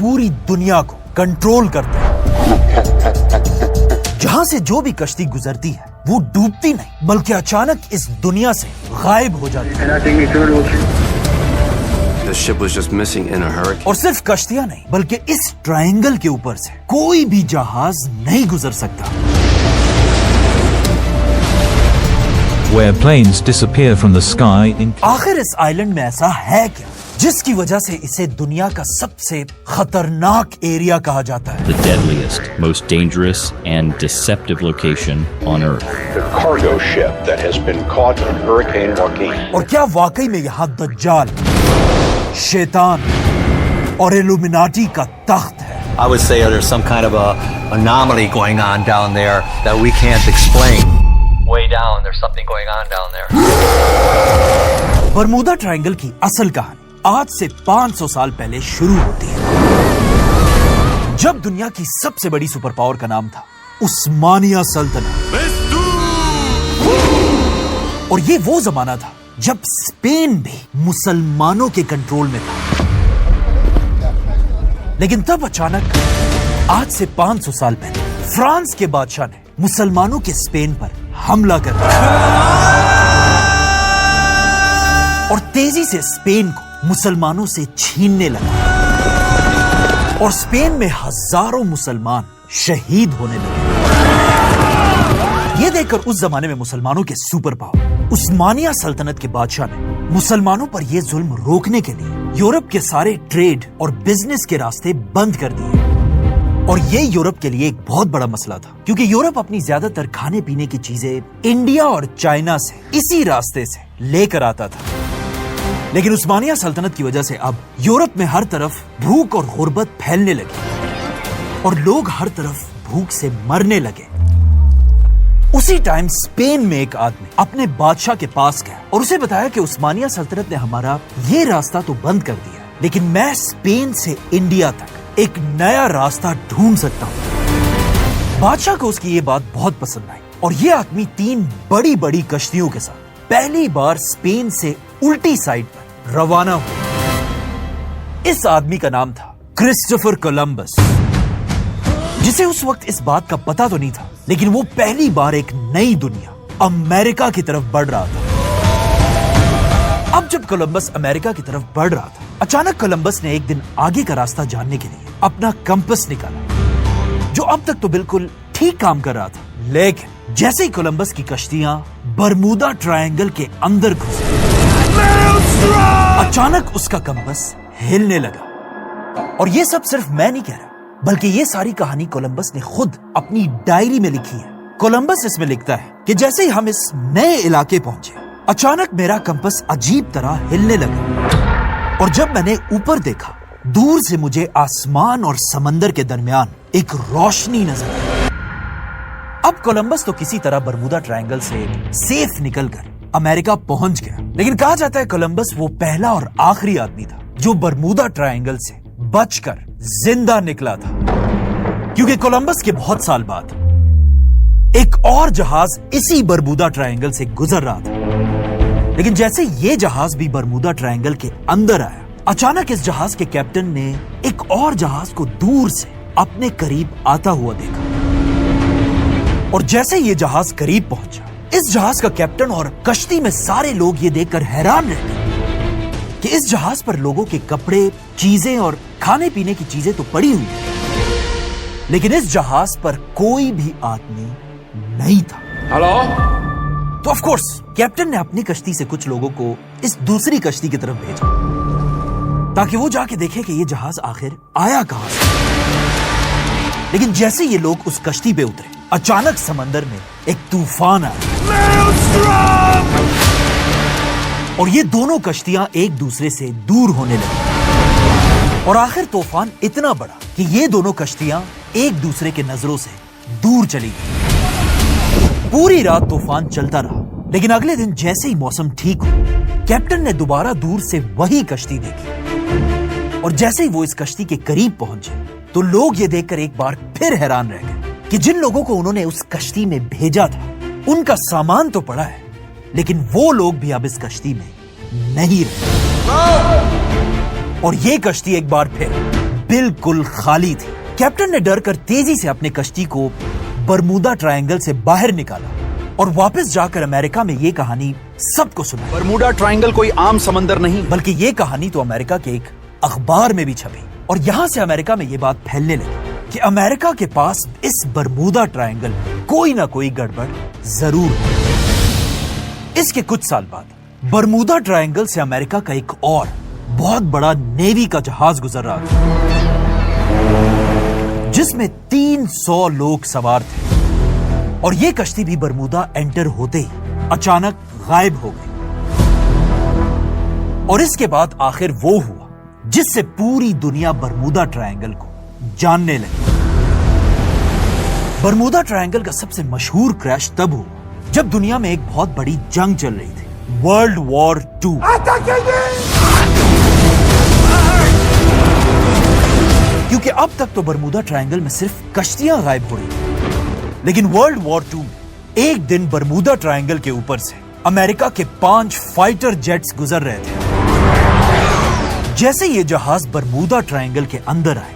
पूरी दुनिया को कंट्रोल करता है। जहां से जो भी कश्ती गुजरती है वो डूबती नहीं बल्कि अचानक इस दुनिया से गायब हो जाती है। The ship was just missing in a hurricane. और सिर्फ कश्तियां नहीं बल्कि इस ट्रायंगल के ऊपर से कोई भी जहाज नहीं गुजर सकता। Where planes disappear from the sky in आखिर इस आइलैंड में ऐसा है क्या जिसकी वजह से इसे दुनिया का सबसे खतरनाक एरिया कहा जाता है? The deadliest, most dangerous, and deceptive location on Earth. The cargo ship that has been caught in Hurricane Joaquin. और क्या वाकई में यहाँ दज्जाल, शैतान और इल्यूमिनाटी का तख्त है? I would say there's some kind of a anomaly going on down there that we can't explain. Way down, there's something going on down there. Bermuda triangle की असल कहानी आज से 500 साल पहले शुरू होती है, जब दुनिया की सबसे बड़ी सुपर पावर का नाम था उस्मानिया सल्तनत। और ये वो जमाना था जब स्पेन भी मुसलमानों के कंट्रोल में था। लेकिन तब अचानक आज से 500 साल पहले फ्रांस के बादशाह ने मुसलमानों के स्पेन पर हमला कर दिया और तेजी से स्पेन को मुसलमानों से छीनने लगा और स्पेन में हजारों मुसलमान शहीद होने लगे। ये देखकर उस जमाने में मुसलमानों के सुपर पावर उस्मानिया सल्तनत के बादशाह ने मुसलमानों पर यह जुल्म रोकने के लिए यूरोप के सारे ट्रेड और बिजनेस के रास्ते बंद कर दिए। और ये यूरोप के लिए एक बहुत बड़ा मसला था क्योंकि यूरोप अपनी ज्यादातर खाने पीने की चीजें इंडिया और चाइना से इसी रास्ते से लेकर आता था। लेकिन उस्मानिया सल्तनत की वजह से अब यूरोप में हर तरफ भूख और गुर्बत फैलने लगी और लोग हर तरफ भूख से मरने लगे। उसी टाइम स्पेन में एक आदमी अपने बादशाह के पास गया और उसे बताया कि उस्मानिया सल्तनत ने हमारा ये रास्ता तो बंद कर दिया, लेकिन मैं स्पेन से इंडिया तक एक नया रास्ता ढूंढ सकता हूँ। बादशाह को उसकी ये बात बहुत पसंद आई और ये आदमी 3 बड़ी बड़ी कश्तियों के साथ पहली बार स्पेन से उल्टी साइड पर रवाना हुआ। इस आदमी का नाम था क्रिस्टोफर कोलंबस, जिसे उस वक्त इस बात का पता तो नहीं था, लेकिन वो पहली बार एक नई दुनिया अमेरिका की तरफ बढ़ रहा था। अब जब कोलंबस अमेरिका की तरफ बढ़ रहा था, अचानक कोलंबस ने एक दिन आगे का रास्ता जानने के लिए अपना कंपास निकाला, जो अब तक तो बिल्कुल ठीक काम कर रहा था। लेकिन जैसे ही कोलंबस की कश्तियां बरमूदा ट्रायंगल के अंदर घुसी, अचानक उसका कंपास हिलने लगा। और ये सब सिर्फ मैं नहीं कह रहा, बल्कि ये सारी कहानी कोलंबस ने खुद अपनी डायरी में लिखी है। कोलंबस इसमें लिखता है कि जैसे ही हम इस नए इलाके पहुंचे, अचानक मेरा कंपास अजीब तरह हिलने लगा और जब मैंने ऊपर देखा, दूर से मुझे आसमान और समंदर के दरमियान एक रोशनी नजर आई। अब कोलंबस तो किसी तरह बरमूदा ट्रायंगल से सेफ निकलकर अमेरिका पहुंच गया, लेकिन कहा जाता है कोलंबस वो पहला और आखिरी आदमी था जो बरमूदा ट्रायंगल से बचकर जिंदा निकला था, क्योंकि कोलंबस के बहुत साल बाद एक और जहाज इसी बरमूदा ट्रायंगल से गुजर रहा था। लेकिन जैसे ये जहाज भी बरमूदा ट्रायंगल के अंदर आया, अचानक इस जहाज के कैप्टन ने एक और जहाज को दूर से अपने करीब आता हुआ देखा और जैसे ये जहाज करीब पहुंचा, इस जहाज का कैप्टन और कश्ती में सारे लोग ये देखकर हैरान रह गए कि इस जहाज पर लोगों के कपड़े, चीजें और खाने पीने की चीजें तो पड़ी हुई, लेकिन इस जहाज पर कोई भी आदमी नहीं था। हेलो? तो ऑफ कोर्स कैप्टन ने अपनी कश्ती से कुछ लोगों को इस दूसरी कश्ती की तरफ भेजा ताकि वो जाके देखे कि ये जहाज आखिर आया कहां से। लेकिन जैसे ये लोग उस कश्ती पे उतरे, अचानक समंदर में एक तूफान आया और ये दोनों कश्तियां एक दूसरे से दूर होने लगी और आखिर तूफान इतना बड़ा कि ये दोनों कश्तियां एक दूसरे के नजरों से दूर चली गई। पूरी रात तूफान चलता रहा, लेकिन अगले दिन जैसे ही मौसम ठीक हुआ, कैप्टन ने दोबारा दूर से वही कश्ती देखी और जैसे ही वो इस कश्ती के करीब पहुंचे तो लोग ये देखकर एक बार फिर हैरान रह गए कि जिन लोगों को उन्होंने उस कश्ती में भेजा था, उनका सामान तो पड़ा है, लेकिन वो लोग भी अब इस कश्ती में नहीं रहे और ये कश्ती एक बार फिर बिल्कुल खाली थी। कैप्टन ने डर कर तेजी से अपनी कश्ती को बरमूदा ट्रायंगल से बाहर निकाला और वापस जाकर अमेरिका में ये कहानी सबको सुनाई। बरमूडा ट्रायंगल कोई आम समंदर नहीं, बल्कि ये कहानी तो अमेरिका के एक अखबार में भी छपी और यहां से अमेरिका में ये बात फैलने लगी कि अमेरिका के पास इस बरमूदा ट्रायंगल कोई ना कोई गड़बड़ जरूर है। इसके कुछ साल बाद बरमूदा ट्रायंगल से अमेरिका का एक और बहुत बड़ा नेवी का जहाज गुजर रहा था जिसमें 300 लोग सवार थे और ये कश्ती भी बरमूदा एंटर होते ही अचानक गायब हो गई। और इसके बाद आखिर वो हुआ जिससे पूरी दुनिया बरमूदा ट्रायंगल को जानने लगी। बरमूदा ट्रायंगल का सबसे मशहूर क्रैश तब हुआ जब दुनिया में एक बहुत बड़ी जंग चल रही थी, वर्ल्ड वॉर 2। क्योंकि अब तक तो बरमूदा ट्रायंगल में सिर्फ कश्तियां गायब हो रही थी, लेकिन वर्ल्ड वॉर 2 एक दिन बरमूदा ट्रायंगल के ऊपर से अमेरिका के 5 फाइटर जेट्स गुजर रहे थे। जैसे ये जहाज बरमूदा ट्रायंगल के अंदर आए,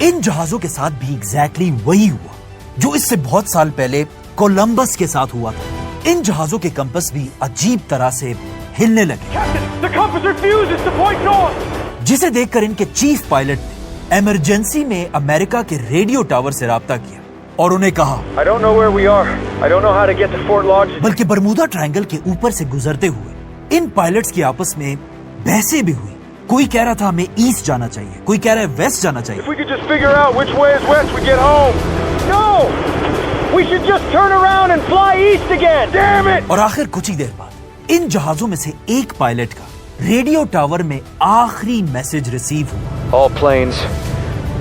इन जहाजों के साथ भी एग्जैक्टली वही हुआ जो इससे बहुत साल पहले कोलंबस के साथ हुआ था। इन जहाजों के कंपस भी अजीब तरह से हिलने लगे, जिसे देखकर इनके चीफ पायलट ने इमरजेंसी में अमेरिका के रेडियो टावर से राब्ता किया और उन्हें कहा, I don't know where we are. I don't know how to get to Fort Lauderdale. बल्कि बरमूदा ट्रायंगल के ऊपर से गुजरते हुए इन पायलट्स की आपस में बहसें भी हुई। कोई कह रहा था हमें ईस्ट जाना चाहिए, कोई कह रहा है वेस्ट जाना चाहिए। If we could just figure out which way is west, we get home. No! We should just turn around and fly east again. Damn it! और आखिर कुछ ही देर बाद इन जहाजों में से एक पायलट का रेडियो टावर में आखिरी मैसेज रिसीव हुआ। All planes,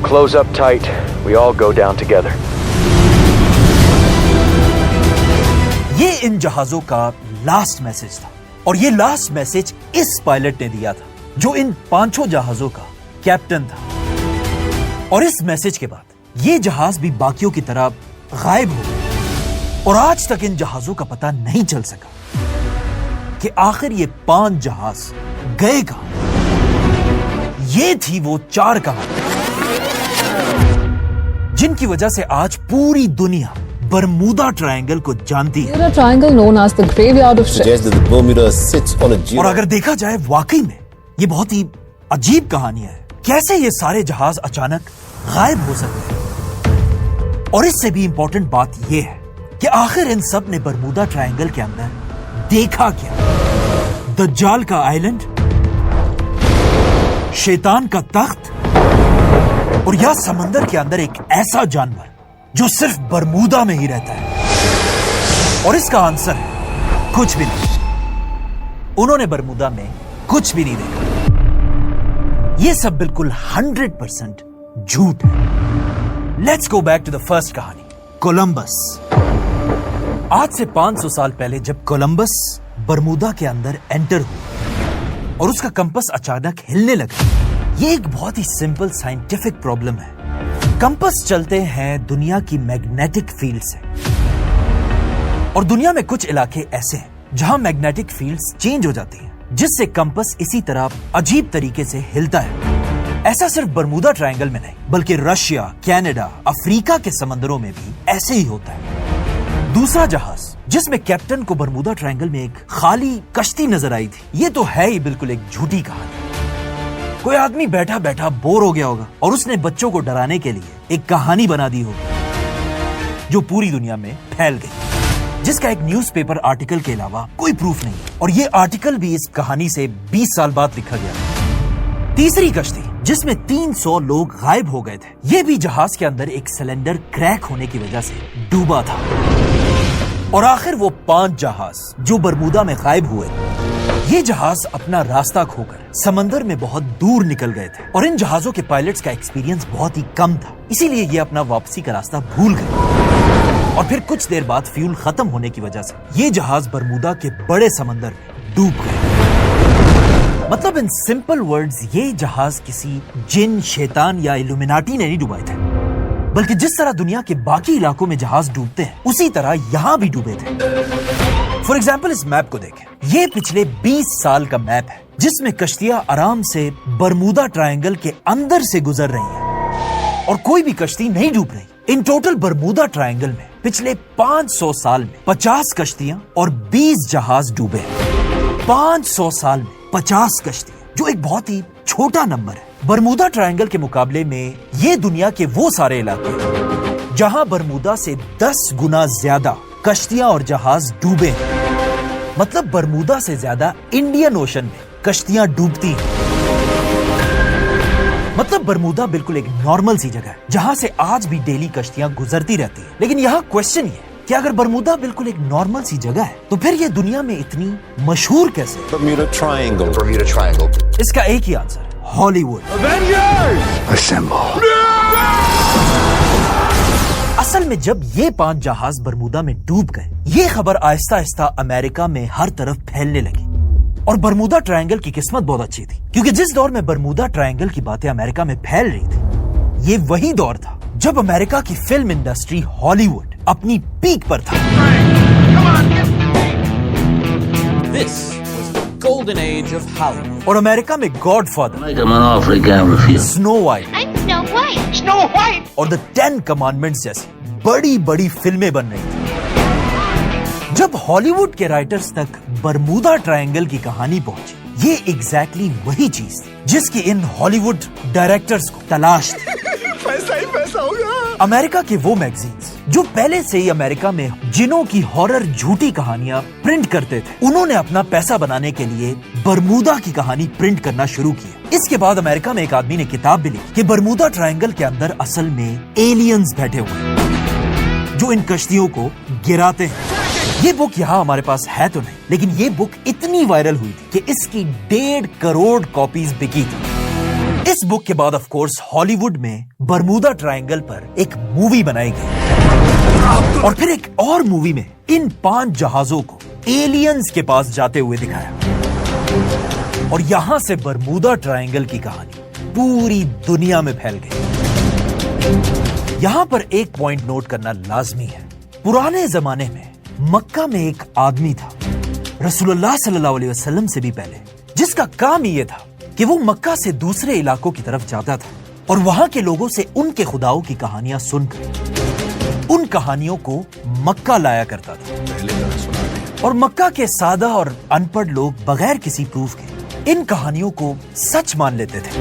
close up tight. We all go down together. ये इन जहाजों का लास्ट मैसेज था और ये लास्ट मैसेज इस पायलट ने दिया था जो इन 5 जहाजों का कैप्टन था। और इस मैसेज के बाद ये जहाज भी बाकियों की तरह गायब हो गए और आज तक इन जहाजों का पता नहीं चल सका कि आखिर ये 5 जहाज गए कहां। ये थी वो 4 कहानी जिनकी वजह से आज पूरी दुनिया बरमूदा ट्रायंगल को जानती है। A triangle known as the graveyard of ships. Suggests that the Bermuda sits on a geo. और अगर देखा जाए वाकई में ये बहुत ही अजीब कहानी है। कैसे ये सारे जहाज अचानक गायब हो सकते हैं। और इससे भी इंपॉर्टेंट बात ये है कि आखिर इन सब ने बरमूदा ट्रायंगल के अंदर देखा क्या? दज्जाल का आइलैंड, शैतान का तख्त, और या समंदर के अंदर एक ऐसा जानवर जो सिर्फ बरमूदा में ही रहता है। और इसका आंसर है कुछ भी नहीं। उन्होंने बरमूदा में कुछ भी नहीं देखा। ये सब बिल्कुल 100% झूठ है। Let's go back to the first कहानी, कोलंबस। आज से 500 साल पहले जब कोलंबस बरमूदा के अंदर एंटर हुआ और उसका कंपस अचानक हिलने लगा, ये एक बहुत ही सिंपल साइंटिफिक प्रॉब्लम है। कंपस चलते हैं दुनिया की मैग्नेटिक फील्ड से और दुनिया में कुछ इलाके ऐसे हैं जहां मैग्नेटिक फील्ड्स चेंज हो जाती हैं, जिससे कंपस इसी तरह अजीब तरीके से हिलता है। ऐसा सिर्फ बरमूदा ट्रायंगल में नहीं बल्कि रशिया, कनाडा, अफ्रीका के समंदरों में भी ऐसे ही होता है। दूसरा जहाज जिसमें कैप्टन को बरमूदा ट्रायंगल में एक खाली कश्ती नजर आई थी, ये तो है ही बिल्कुल एक झूठी कहानी। कोई आदमी बैठा बैठा बोर हो गया होगा और उसने बच्चों को डराने के लिए एक कहानी बना दी होगी जो पूरी दुनिया में फैल गई, जिसका एक न्यूज़पेपर आर्टिकल के अलावा कोई प्रूफ नहीं। और ये आर्टिकल भी इस कहानी से 20 साल बाद लिखा गया। तीसरी कश्ती जिसमें 300 लोग गायब हो गए थे, ये भी जहाज के अंदर एक सिलेंडर क्रैक होने की वजह से डूबा था। और आखिर वो 5 जहाज जो बरमूदा में गायब हुए, ये जहाज अपना रास्ता खोकर समंदर में बहुत दूर निकल गए थे और इन जहाजों के पायलट्स का एक्सपीरियंस बहुत ही कम था, इसीलिए ये अपना वापसी का रास्ता भूल गए। और फिर कुछ देर बाद फ्यूल खत्म होने की वजह से ये जहाज बरमूदा के बड़े समंदर में डूब गए। मतलब इन सिंपल वर्ड्स, ये जहाज किसी जिन, शैतान या इल्यूमिनाटी ने नहीं डुबाए थे, बल्कि जिस तरह दुनिया के बाकी इलाकों में जहाज डूबते हैं उसी तरह यहां भी डूबे थे। फॉर एग्जाम्पल इस मैप को देखें, ये पिछले 20 साल का मैप है جس میں کشتیاں آرام سے برمودا ٹرائنگل کے اندر سے گزر رہی ہیں اور کوئی بھی کشتی نہیں ڈوب رہی. ان ٹوٹل برمودا ٹرائنگل میں پچھلے 500 سال میں 50 کشتیاں اور 20 جہاز ڈوبے ہیں. 500 سال میں 50 کشتیاں, جو ایک بہت ہی چھوٹا نمبر ہے. برمودا ٹرائنگل کے مقابلے میں یہ دنیا کے وہ سارے علاقے ہیں جہاں برمودا سے 10 گنا زیادہ کشتیاں اور جہاز ڈوبے ہیں. مطلب برمودا سے زیادہ انڈین اوشن میں کشتیاں ڈوبتی ہیں. مطلب برمودا بالکل ایک نارمل سی جگہ ہے جہاں سے آج بھی ڈیلی کشتیاں گزرتی رہتی ہیں. لیکن یہاں کوشچن یہ ہے کہ اگر برمودا بالکل ایک نارمل سی جگہ ہے تو پھر یہ دنیا میں اتنی مشہور کیسے؟ Bermuda Triangle. اس کا ایک ہی آنسر, ہالی ووڈ. اصل میں جب یہ 5 جہاز برمودا میں ڈوب گئے, یہ خبر آہستہ آہستہ امریکہ میں ہر طرف پھیلنے لگی. اور برمودا ٹرائنگل کی قسمت بہت اچھی تھی, کیونکہ جس دور میں برمودا ٹرائنگل کی باتیں امریکہ میں پھیل رہی تھی, یہ وہی دور تھا جب امریکہ کی فلم انڈسٹری ہالی ووڈ اپنی پیک پر تھا. اور امریکہ میں گاڈ فادر, سنو وائٹ اور دا 10 کمانڈمنٹس جیسی بڑی بڑی فلمیں بن رہی تھی. جب ہالی ووڈ کے رائٹرز تک برمودا ٹرائنگل کی کہانی پہنچی, یہ ایگزیکٹلی وہی چیز تھی جس کی ان ہالی ووڈ ڈائریکٹرز کو تلاش تھی. امریکہ کے وہ میگزینز جو پہلے سے ہی امریکہ میں جنوں کی ہارر جھوٹی کہانیاں پرنٹ کرتے تھے, انہوں نے اپنا پیسہ بنانے کے لیے برمودا کی کہانی پرنٹ کرنا شروع کیا. اس کے بعد امریکہ میں ایک آدمی نے کتاب بھی لکھی کہ برمودا ٹرائنگل کے اندر اصل میں ایلینز بیٹھے ہوئے ہیں جو ان کشتیوں کو گراتے ہیں. یہ بک یہاں ہمارے پاس ہے تو نہیں, لیکن یہ بک اتنی وائرل ہوئی تھی کہ اس کی 1.5 کروڑ کاپیز بکی تھی. اس بک کے بعد آف کورس ہالی ووڈ میں برمودا ٹرائنگل پر ایک مووی بنائی گئی, اور پھر ایک اور مووی میں ان 5 جہازوں کو ایلینز کے پاس جاتے ہوئے دکھایا. اور یہاں سے برمودا ٹرائنگل کی کہانی پوری دنیا میں پھیل گئی. یہاں پر ایک پوائنٹ نوٹ کرنا لازمی ہے. پرانے زمانے میں مکہ میں ایک آدمی تھا, رسول اللہ صلی اللہ علیہ وسلم سے بھی پہلے, جس کا کام یہ تھا کہ وہ مکہ سے دوسرے علاقوں کی طرف جاتا تھا اور وہاں کے لوگوں سے ان کے خداؤں کی کہانیاں سن کر ان کہانیوں کو مکہ لایا کرتا تھا. اور مکہ کے سادہ اور ان پڑھ لوگ بغیر کسی پروف کے ان کہانیوں کو سچ مان لیتے تھے.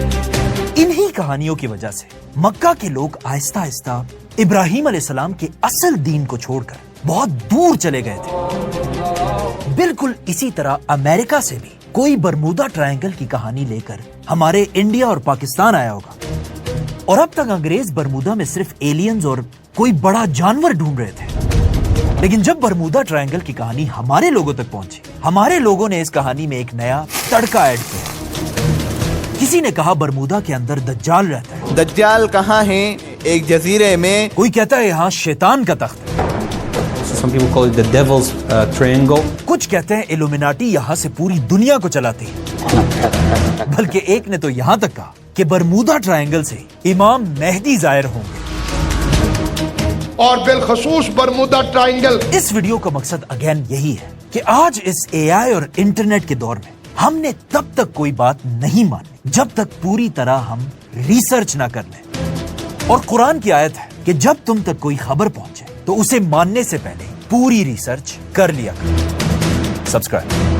انہی کہانیوں کی وجہ سے مکہ کے لوگ آہستہ آہستہ ابراہیم علیہ السلام کے اصل دین کو چھوڑ کر بہت دور چلے گئے تھے. بالکل اسی طرح امریکہ سے بھی کوئی برمودا ٹرائنگل کی کہانی لے کر ہمارے انڈیا اور پاکستان آیا ہوگا, اور اب تک انگریز برمودا میں صرف ایلینز اور کوئی بڑا جانور ڈھونڈ رہے تھے. لیکن جب برمودا ٹرائنگل کی کہانی ہمارے لوگوں تک پہنچی, ہمارے لوگوں نے اس کہانی میں ایک نیا تڑکا ایڈ کیا. کسی نے کہا برمودا کے اندر دجال رہتا ہے. دجال کہاں ہے؟ ایک جزیرے میں. کوئی کہتا ہے یہاں شیطان کا تخت ہے. Some people call it the devil's triangle. کچھ کہتے ہیں ایلومیناٹی یہاں سے پوری دنیا کو چلاتی ہے. بلکہ ایک نے تو یہاں تک کہا کہ برمودا ٹرائنگل سے امام مہدی ظاہر ہوں گے. اور بالخصوص برمودا ٹرائنگل. اس ویڈیو کا مقصد اگین یہی ہے کہ آج اس اے آئی اور انٹرنیٹ کے دور میں ہم نے تب تک کوئی بات نہیں مانی جب تک پوری طرح ہم ریسرچ نہ کر لیں. اور قرآن کی آیت ہے کہ جب تم تک کوئی خبر پہنچے تو اسے ماننے سے پہلے پوری ریسرچ کر لیا کرو. سبسکرائب.